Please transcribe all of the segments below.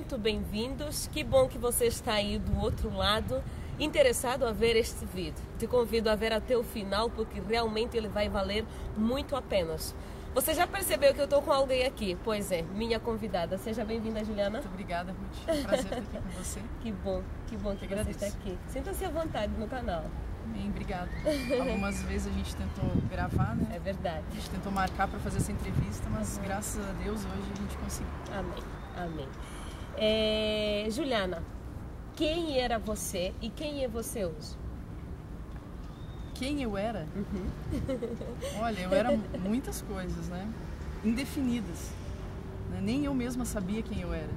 muito bem-vindos. Que bom que você está aí do outro lado, interessado a ver este vídeo. Te convido a ver até o final, porque realmente ele vai valer muito a pena. Você já percebeu que eu estou com alguém aqui? Pois é, minha convidada. Seja bem-vinda, Juliana. Muito obrigada, Ruth. É um prazer estar aqui com você. Que bom que você está aqui. Sinta-se à vontade no canal. Bem, obrigada. Algumas vezes a gente tentou gravar, né? É verdade. A gente tentou marcar para fazer essa entrevista, mas graças a Deus hoje a gente conseguiu. Amém, amém. Juliana, quem era você e quem é você hoje? Quem eu era? Olha, eu era muitas coisas, né? Indefinidas. Né? Nem eu mesma sabia quem eu era.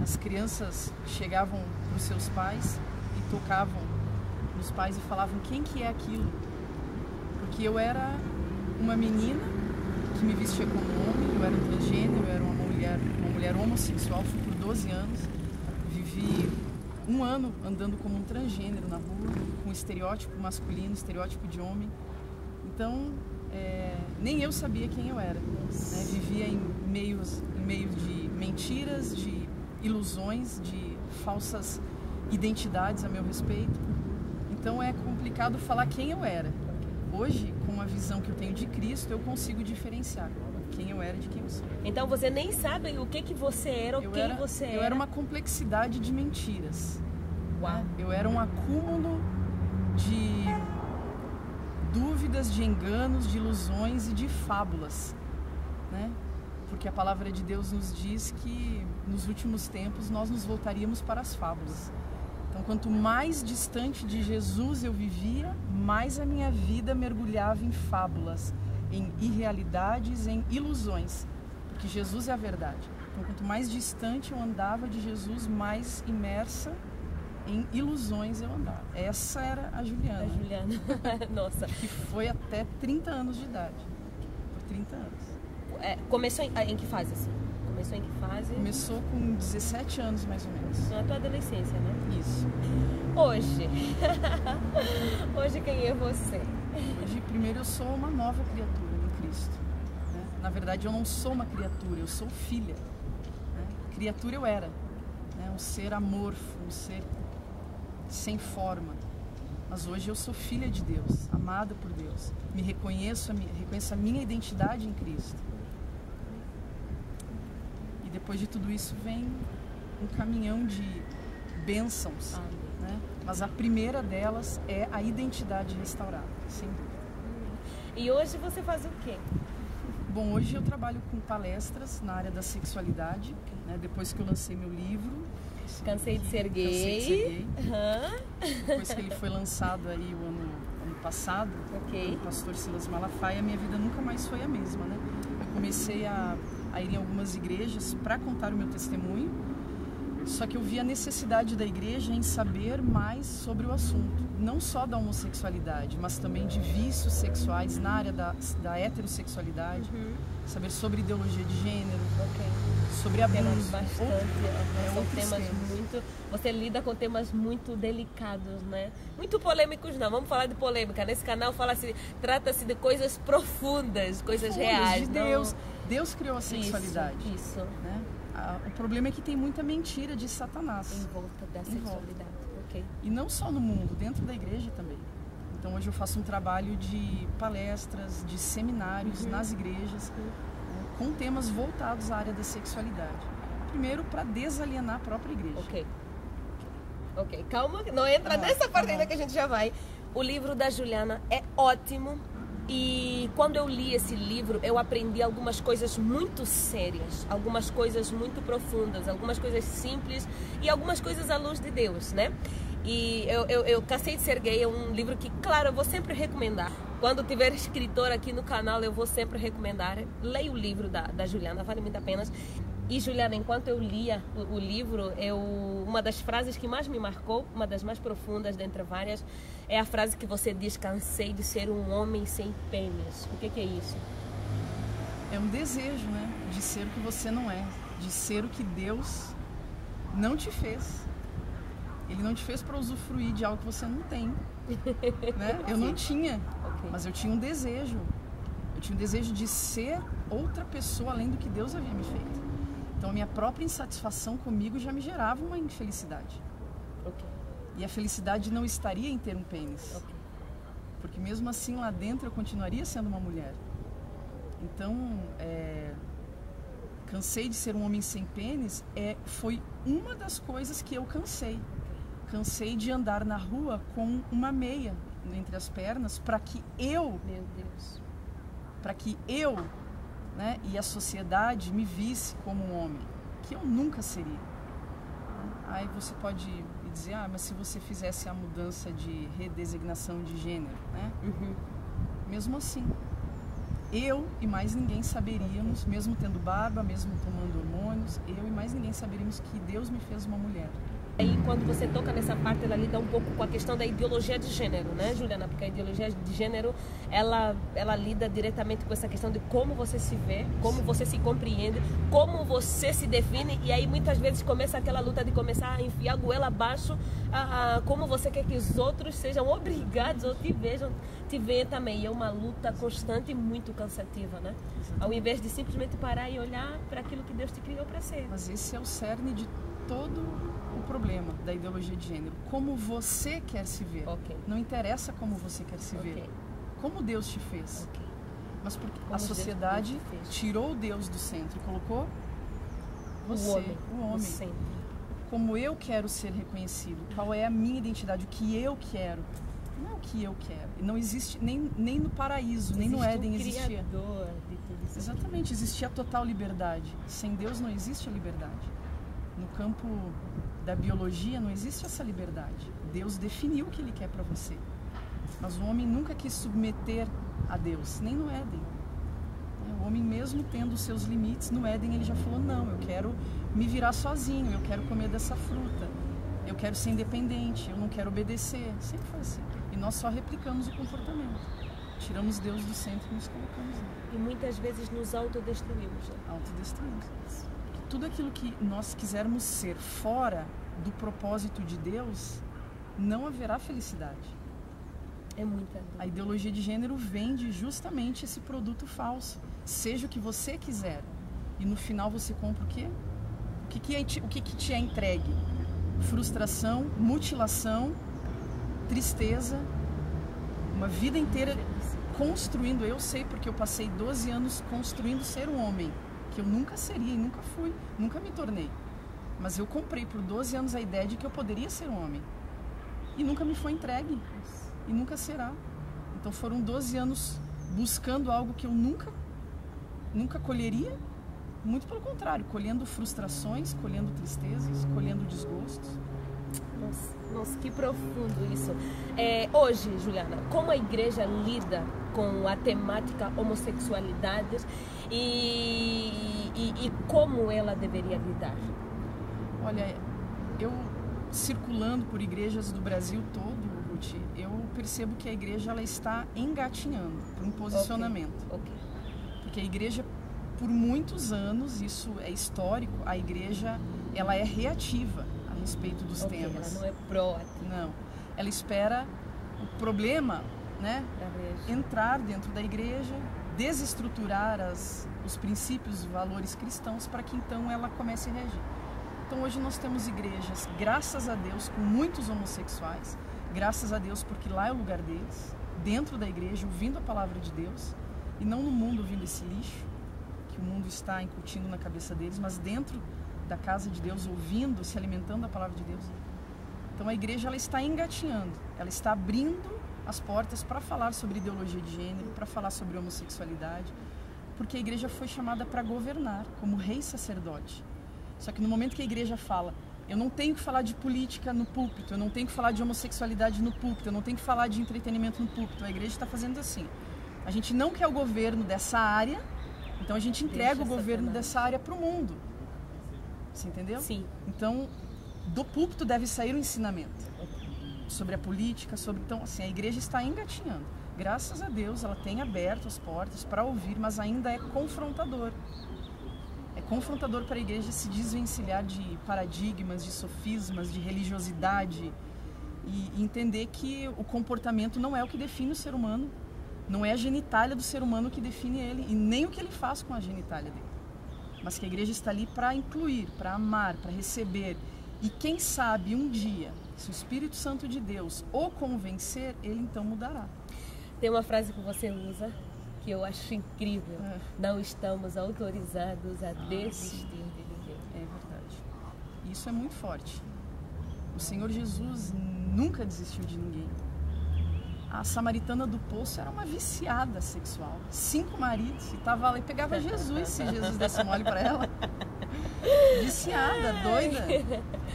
As crianças chegavam para os seus pais e tocavam nos pais e falavam quem que é aquilo. Porque eu era uma menina que me vestia como homem, eu era transgênero, eu era uma mulher homossexual, fui por 12 anos, vivi 1 ano andando como um transgênero na rua, com estereótipo masculino, estereótipo de homem. Então, nem eu sabia quem eu era. Né? Vivia em meio de mentiras, de ilusões, de falsas identidades a meu respeito. Então é complicado falar quem eu era. Hoje, com a visão que eu tenho de Cristo, eu consigo diferenciar quem eu era de quem eu sou. Então você nem sabe o que você era ou quem você era? Eu era uma complexidade de mentiras. Uau. Eu era um acúmulo de dúvidas, de enganos, de ilusões e de fábulas, né? Porque a palavra de Deus nos diz que nos últimos tempos nós nos voltaríamos para as fábulas. Então, quanto mais distante de Jesus eu vivia, mais a minha vida mergulhava em fábulas, em irrealidades, em ilusões, porque Jesus é a verdade. Então, quanto mais distante eu andava de Jesus, mais imersa em ilusões eu andava. Essa era a Juliana. A Juliana, nossa. Que foi até 30 anos de idade. Por 30 anos. Começou em que fase, assim? Começou em que fase? Começou com 17 anos, mais ou menos. Na tua adolescência, né? Isso. Hoje. Hoje quem é você? Hoje, primeiro, eu sou uma nova criatura em Cristo. Né? Na verdade, eu não sou uma criatura, eu sou filha. Né? Criatura eu era. Né? Um ser amorfo, um ser sem forma. Mas hoje eu sou filha de Deus, amada por Deus. Me reconheço a minha identidade em Cristo. E depois de tudo isso vem um caminhão de bênçãos, né? Mas a primeira delas é a identidade restaurada, sem dúvida. E hoje você faz o quê? Bom, hoje eu trabalho com palestras na área da sexualidade, né? Depois que eu lancei meu livro. Cansei de ser gay. Depois que ele foi lançado aí o ano passado, pelo pastor Silas Malafaia, a minha vida nunca mais foi a mesma, né? Eu comecei a ir em algumas igrejas para contar o meu testemunho, só que eu vi a necessidade da igreja em saber mais sobre o assunto, não só da homossexualidade, mas também de vícios sexuais na área da heterossexualidade, saber sobre ideologia de gênero, sobre abuso. São temas muito... Você lida com temas muito delicados, né? Muito polêmicos não, vamos falar de polêmica. Nesse canal trata-se de coisas profundas, coisas reais. De Deus. Deus criou a sexualidade. Isso. Né? O problema é que tem muita mentira de Satanás. Em volta da sexualidade. E não só no mundo, dentro da igreja também. Então hoje eu faço um trabalho de palestras, de seminários nas igrejas, com temas voltados à área da sexualidade. Primeiro, para desalienar a própria igreja. Ok, calma, não entra nessa parte ainda que a gente já vai. O livro da Juliana é ótimo. E quando eu li esse livro, eu aprendi algumas coisas muito sérias, algumas coisas muito profundas, algumas coisas simples e algumas coisas à luz de Deus, né? E eu Cansei de Ser Gay é um livro que, claro, eu vou sempre recomendar. Quando tiver escritor aqui no canal, eu vou sempre recomendar. Leia o livro da Juliana, vale muito a pena. E, Juliana, enquanto eu lia o livro, uma das frases que mais me marcou, uma das mais profundas dentre várias, é a frase que você diz: cansei de ser um homem sem pênis. O que é isso? É um desejo, né? De ser o que você não é, de ser o que Deus não te fez. Ele não te fez para usufruir de algo que você não tem, né? Eu não tinha, mas eu tinha um desejo. Eu tinha um desejo de ser outra pessoa além do que Deus havia me feito. Então a minha própria insatisfação comigo já me gerava uma infelicidade. Ok. E a felicidade não estaria em ter um pênis. Ok. Porque mesmo assim lá dentro eu continuaria sendo uma mulher. Então, cansei de ser um homem sem pênis, foi uma das coisas que eu cansei. Cansei de andar na rua com uma meia entre as pernas para que eu, Meu Deus. para que eu, né, e a sociedade me visse como um homem, que eu nunca seria. Aí você pode dizer, mas se você fizesse a mudança de redesignação de gênero, né? Mesmo assim, eu e mais ninguém saberíamos, mesmo tendo barba, mesmo tomando hormônios, eu e mais ninguém saberíamos que Deus me fez uma mulher. Aí quando você toca nessa parte, ela lida um pouco com a questão da ideologia de gênero, né, Juliana? Porque a ideologia de gênero, ela lida diretamente com essa questão de como você se vê, como você se compreende, como você se define, e aí muitas vezes começa aquela luta de começar a enfiar a goela abaixo, como você quer que os outros sejam obrigados ou te vejam também. E é uma luta constante e muito cansativa, né? Ao invés de simplesmente parar e olhar para aquilo que Deus te criou para ser. Mas esse é o cerne de todo o problema da ideologia de gênero. Como você quer se ver. Okay. Não interessa como você quer se ver. Como Deus te fez. Okay. Mas porque como a sociedade tirou Deus do centro e colocou você, o homem. Como eu quero ser reconhecido. Qual é a minha identidade. O que eu quero. Não é o que eu quero. Não existe, nem no paraíso, nem no Éden existia. Criador de tudo isso. Exatamente, existia total liberdade. Sem Deus não existe a liberdade. No campo da biologia não existe essa liberdade. Deus definiu o que Ele quer para você. Mas o homem nunca quis submeter a Deus, nem no Éden. O homem mesmo tendo os seus limites, no Éden ele já falou, não, eu quero me virar sozinho, eu quero comer dessa fruta, eu quero ser independente, eu não quero obedecer. Sempre foi assim. E nós só replicamos o comportamento. Tiramos Deus do centro e nos colocamos lá. E muitas vezes nos autodestruímos. Né? Autodestruímos. Tudo aquilo que nós quisermos ser fora do propósito de Deus, não haverá felicidade. É muita dor. A ideologia de gênero vende justamente esse produto falso. Seja o que você quiser. E no final você compra o quê? O que te é entregue? Frustração, mutilação, tristeza, uma vida inteira construindo. Eu sei porque eu passei 12 anos construindo ser um homem. Que eu nunca seria e nunca fui, nunca me tornei. Mas eu comprei por 12 anos a ideia de que eu poderia ser um homem. E nunca me foi entregue. E nunca será. Então foram 12 anos buscando algo que eu nunca colheria. Muito pelo contrário, colhendo frustrações, colhendo tristezas, colhendo desgostos. Nossa, que profundo isso. Hoje, Juliana, como a igreja lida com a temática homossexualidade e como ela deveria lidar? Olha, eu circulando por igrejas do Brasil todo, Ruth, eu percebo que a igreja ela está engatinhando para um posicionamento. Okay. Porque a igreja, por muitos anos, isso é histórico, a igreja ela é reativa a respeito dos temas. Ela não é proativa. Não. Ela espera o problema, né, entrar dentro da igreja, desestruturar os princípios e valores cristãos para que então ela comece a reagir. Então hoje nós temos igrejas, graças a Deus, com muitos homossexuais, graças a Deus porque lá é o lugar deles, dentro da igreja, ouvindo a palavra de Deus, e não no mundo ouvindo esse lixo que o mundo está incutindo na cabeça deles, mas dentro da casa de Deus, ouvindo, se alimentando da palavra de Deus. Então a igreja ela está engatinhando, ela está abrindo as portas para falar sobre ideologia de gênero, para falar sobre homossexualidade, porque a igreja foi chamada para governar como rei sacerdote. Só que no momento que a igreja fala, eu não tenho que falar de política no púlpito, eu não tenho que falar de homossexualidade no púlpito, eu não tenho que falar de entretenimento no púlpito, a igreja está fazendo assim. A gente não quer o governo dessa área, então a gente entrega o governo dessa área para o mundo. Você entendeu? Sim. Então, do púlpito deve sair o ensinamento sobre a política, então assim, a igreja está engatinhando. Graças a Deus ela tem aberto as portas para ouvir, mas ainda é confrontador. É confrontador para a igreja se desvencilhar de paradigmas, de sofismas, de religiosidade e entender que o comportamento não é o que define o ser humano, não é a genitália do ser humano que define ele e nem o que ele faz com a genitália dele. mas que a igreja está ali para incluir, para amar, para receber. E quem sabe um dia, se o Espírito Santo de Deus o convencer, ele então mudará. Tem uma frase que você usa que eu acho incrível. Não estamos autorizados a desistir de ninguém. É verdade. Isso é muito forte. O Senhor Jesus nunca desistiu de ninguém. A samaritana do poço era uma viciada sexual. 5 maridos, e estava lá e pegava Jesus, se Jesus desse mole para ela. Viciada, doida.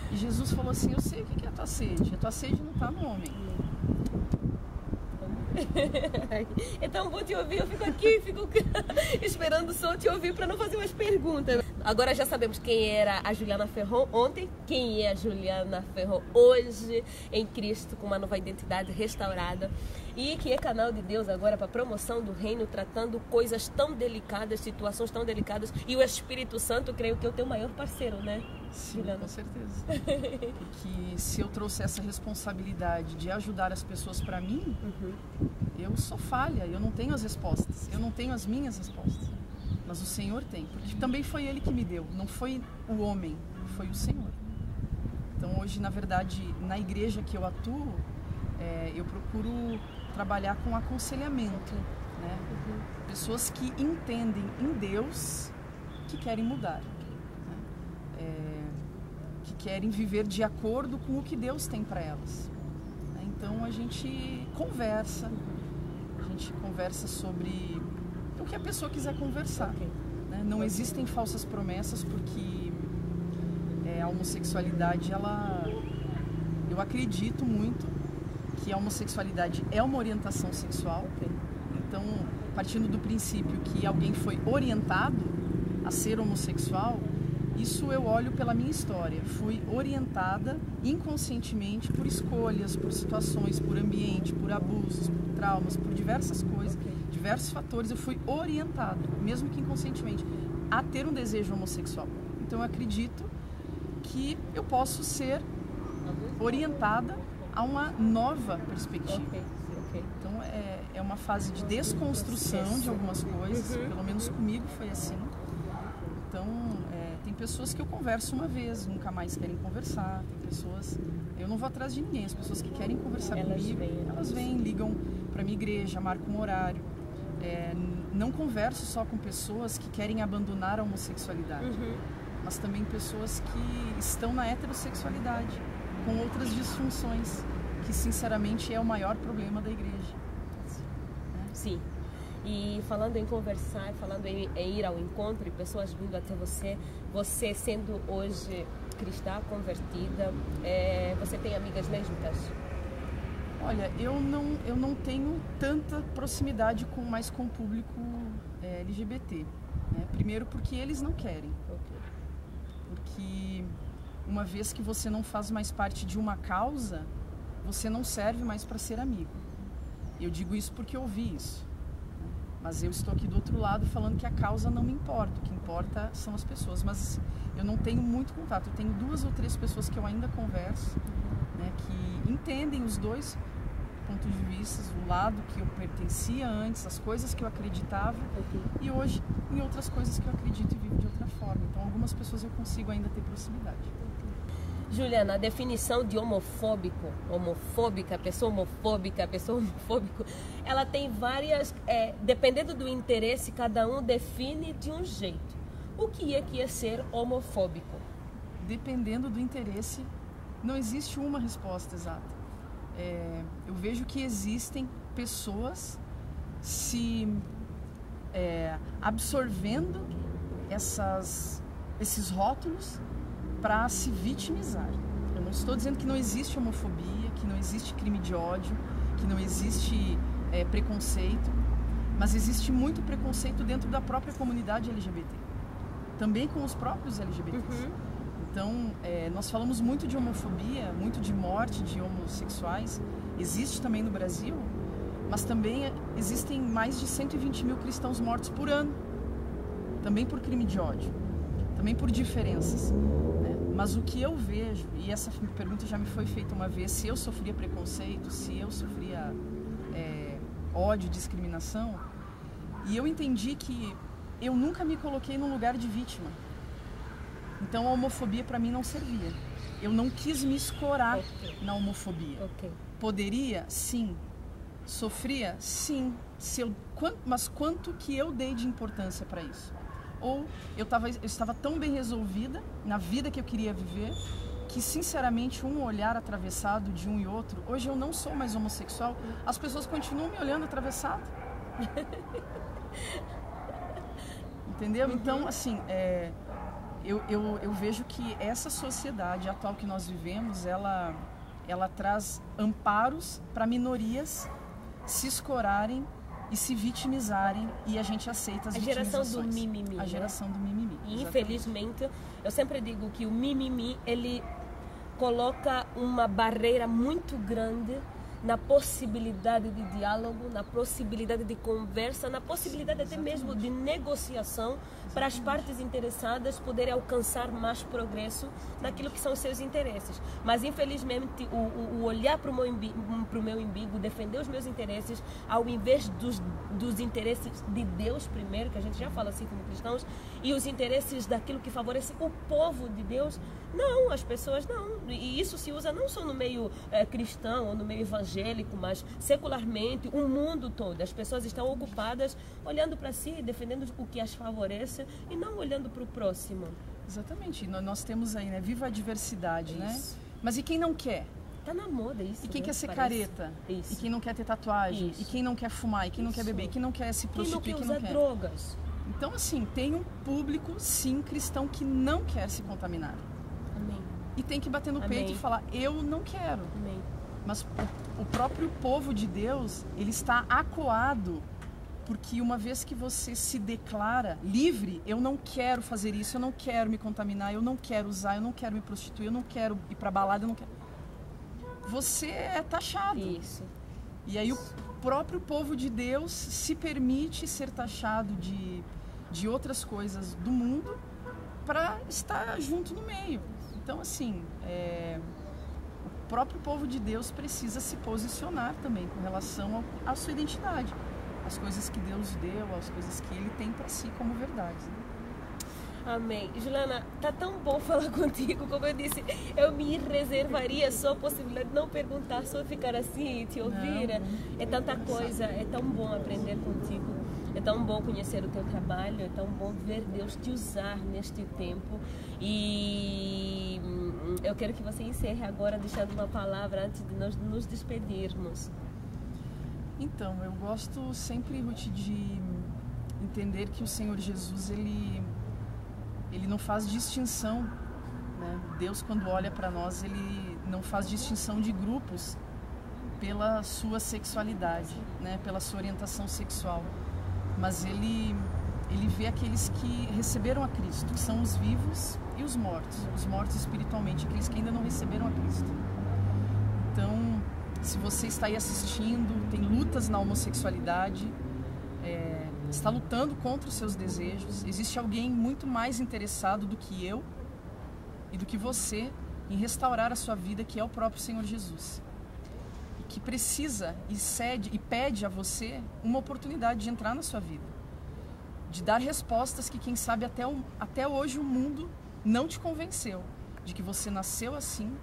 E Jesus falou assim, eu sei o que é a tua sede. A tua sede não está no homem. É tão bom te ouvir, eu fico aqui, fico esperando só te ouvir para não fazer mais perguntas. Agora já sabemos quem era a Juliana Ferron ontem, quem é a Juliana Ferron hoje em Cristo, com uma nova identidade restaurada, e que é canal de Deus agora para promoção do reino, tratando coisas tão delicadas, situações tão delicadas, e o Espírito Santo, creio que é o teu maior parceiro, né? Sim, Juliana? Com certeza. Porque se eu trouxer essa responsabilidade de ajudar as pessoas para mim, eu sou falha, eu não tenho as respostas, eu não tenho as minhas respostas, mas o Senhor tem, porque também foi Ele que me deu, não foi o homem, foi o Senhor. Então hoje, na verdade, na igreja que eu atuo, eu procuro trabalhar com aconselhamento, né? Pessoas que entendem em Deus que querem mudar, que querem viver de acordo com o que Deus tem para elas. Então a gente conversa sobre o que a pessoa quiser conversar. Né? Não existem falsas promessas, porque a homossexualidade, eu acredito muito que a homossexualidade é uma orientação sexual. Então, partindo do princípio que alguém foi orientado a ser homossexual, isso eu olho pela minha história. Fui orientada inconscientemente por escolhas, por situações, por ambiente, por abusos, por traumas, por diversas coisas, diversos fatores. Eu fui orientado, mesmo que inconscientemente, a ter um desejo homossexual. Então eu acredito que eu posso ser orientada a uma nova perspectiva. Então é uma fase de desconstrução de algumas coisas, pelo menos comigo foi assim. Então, tem pessoas que eu converso uma vez, nunca mais querem conversar. Tem pessoas... Eu não vou atrás de ninguém. As pessoas que querem conversar comigo, elas vêm, ligam para minha igreja, marcam um horário. Não converso só com pessoas que querem abandonar a homossexualidade, mas também pessoas que estão na heterossexualidade, com outras disfunções, que sinceramente é o maior problema da igreja. Sim. E falando em conversar, falando em ir ao encontro e pessoas vindo até você, você sendo hoje cristã, convertida, você tem amigas lésbicas? Olha, eu não tenho tanta proximidade mais com o público LGBT. Né? Primeiro porque eles não querem. Porque uma vez que você não faz mais parte de uma causa, você não serve mais para ser amigo. Eu digo isso porque eu ouvi isso. Mas eu estou aqui do outro lado falando que a causa não me importa, o que importa são as pessoas. Mas eu não tenho muito contato, eu tenho 2 ou 3 pessoas que eu ainda converso, né, que entendem os dois pontos de vista, o lado que eu pertencia antes, as coisas que eu acreditava, e hoje em outras coisas que eu acredito e vivo de outra forma. Então algumas pessoas eu consigo ainda ter proximidade. Juliana, a definição de homofóbica, pessoa homofóbico, ela tem várias, dependendo do interesse, cada um define de um jeito. O que é ser homofóbico? Dependendo do interesse, não existe uma resposta exata. Eu vejo que existem pessoas se absorvendo esses rótulos para se vitimizar. Eu não estou dizendo que não existe homofobia, que não existe crime de ódio, que não existe preconceito, mas existe muito preconceito dentro da própria comunidade LGBT, também com os próprios LGBTs. Então, nós falamos muito de homofobia, muito de morte de homossexuais, existe também no Brasil, mas também existem mais de 120 mil cristãos mortos por ano, também por crime de ódio, também por diferenças. Mas o que eu vejo, e essa pergunta já me foi feita uma vez, se eu sofria preconceito, se eu sofria ódio, discriminação, e eu entendi que eu nunca me coloquei num lugar de vítima. Então a homofobia para mim não servia. Eu não quis me escorar na homofobia. Poderia? Sim. Sofria? Sim. Mas quanto que eu dei de importância para isso? Ou eu estava tão bem resolvida na vida que eu queria viver, que sinceramente um olhar atravessado de um e outro, hoje eu não sou mais homossexual, as pessoas continuam me olhando atravessado. Entendeu? Então, assim, eu vejo que essa sociedade atual que nós vivemos, ela traz amparos para minorias se escorarem e se vitimizarem, e a gente aceita as vitimizações. A geração do mimimi. A geração do mimimi. E infelizmente, eu sempre digo que o mimimi, ele coloca uma barreira muito grande na possibilidade de diálogo, na possibilidade de conversa, na possibilidade até mesmo de negociação para as partes interessadas poderem alcançar mais progresso naquilo que são os seus interesses. Mas infelizmente o olhar para o meu umbigo, defender os meus interesses, ao invés dos interesses de Deus primeiro, que a gente já fala assim como cristãos, e os interesses daquilo que favorece o povo de Deus, não, as pessoas não. E isso se usa não só no meio cristão ou no meio evangélico, mas secularmente, o mundo todo. As pessoas estão ocupadas olhando para si, defendendo o que as favorece e não olhando para o próximo. Exatamente. Nós temos aí, né? Viva a diversidade, né? Mas e quem não quer? Tá na moda isso. E quem quer ser parece careta? Isso. E quem não quer ter tatuagem? Isso. E quem não quer fumar? E quem não quer beber? E quem não quer se prostituir? Quem não quer usar drogas? Então, assim, tem um público, sim, cristão, que não quer se contaminar. Amém. E tem que bater no peito e falar, eu não quero. Amém. Mas o próprio povo de Deus, ele está acuado, porque uma vez que você se declara livre, eu não quero fazer isso, eu não quero me contaminar, eu não quero usar, eu não quero me prostituir, eu não quero ir pra balada, eu não quero... Você é taxado. Isso. E aí o próprio povo de Deus se permite ser taxado de outras coisas do mundo para estar junto no meio. Então, assim, o próprio povo de Deus precisa se posicionar também com relação à sua identidade, às coisas que Deus deu, às coisas que Ele tem para si como verdades. Né? Amém. Juliana, tá tão bom falar contigo. Como eu disse, eu me reservaria só a possibilidade de não perguntar, só ficar assim e te ouvir. É tanta coisa, é tão bom aprender contigo. É tão bom conhecer o teu trabalho, é tão bom ver Deus te usar neste tempo. E eu quero que você encerre agora deixando uma palavra antes de nós nos despedirmos. Então, eu gosto sempre, Ruth, de entender que o Senhor Jesus, Ele não faz distinção, né? Deus, quando olha para nós, Ele não faz distinção de grupos pela sua sexualidade, né? Pela sua orientação sexual. Mas ele vê aqueles que receberam a Cristo, que são os vivos e os mortos espiritualmente, aqueles que ainda não receberam a Cristo. Então, se você está aí assistindo, tem lutas na homossexualidade, está lutando contra os seus desejos, existe alguém muito mais interessado do que eu e do que você em restaurar a sua vida, que é o próprio Senhor Jesus. Que precisa e pede a você uma oportunidade de entrar na sua vida, de dar respostas que, quem sabe, até hoje o mundo não te convenceu, de que você nasceu assim,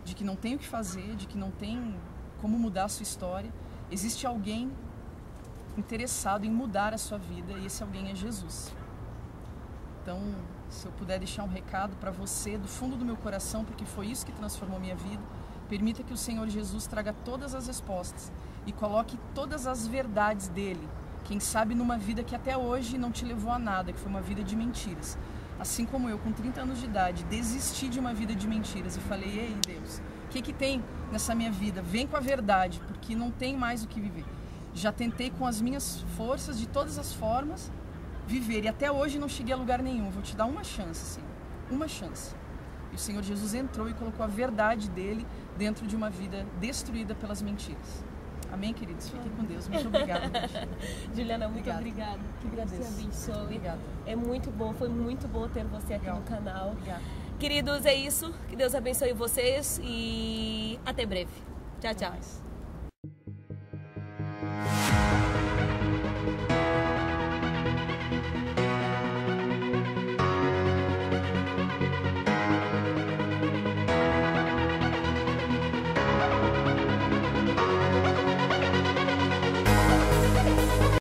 de que não tem o que fazer, de que não tem como mudar a sua história. Existe alguém interessado em mudar a sua vida, e esse alguém é Jesus. Então, se eu puder deixar um recado para você do fundo do meu coração, porque foi isso que transformou minha vida, permita que o Senhor Jesus traga todas as respostas e coloque todas as verdades dele, quem sabe numa vida que até hoje não te levou a nada, que foi uma vida de mentiras. Assim como eu, com 30 anos de idade, desisti de uma vida de mentiras e falei, ei Deus, o que tem nessa minha vida? Vem com a verdade, porque não tem mais o que viver. Já tentei com as minhas forças, de todas as formas, viver, e até hoje não cheguei a lugar nenhum. Vou te dar uma chance, Senhor, uma chance. E o Senhor Jesus entrou e colocou a verdade dele dentro de uma vida destruída pelas mentiras. Amém, queridos? Fiquem com Deus. Muito obrigada. Juliana, muito obrigada. Que Deus te abençoe. Obrigada. É muito bom, foi muito bom ter você aqui no canal. Obrigada. Queridos, é isso. Que Deus abençoe vocês e até breve. Tchau, tchau.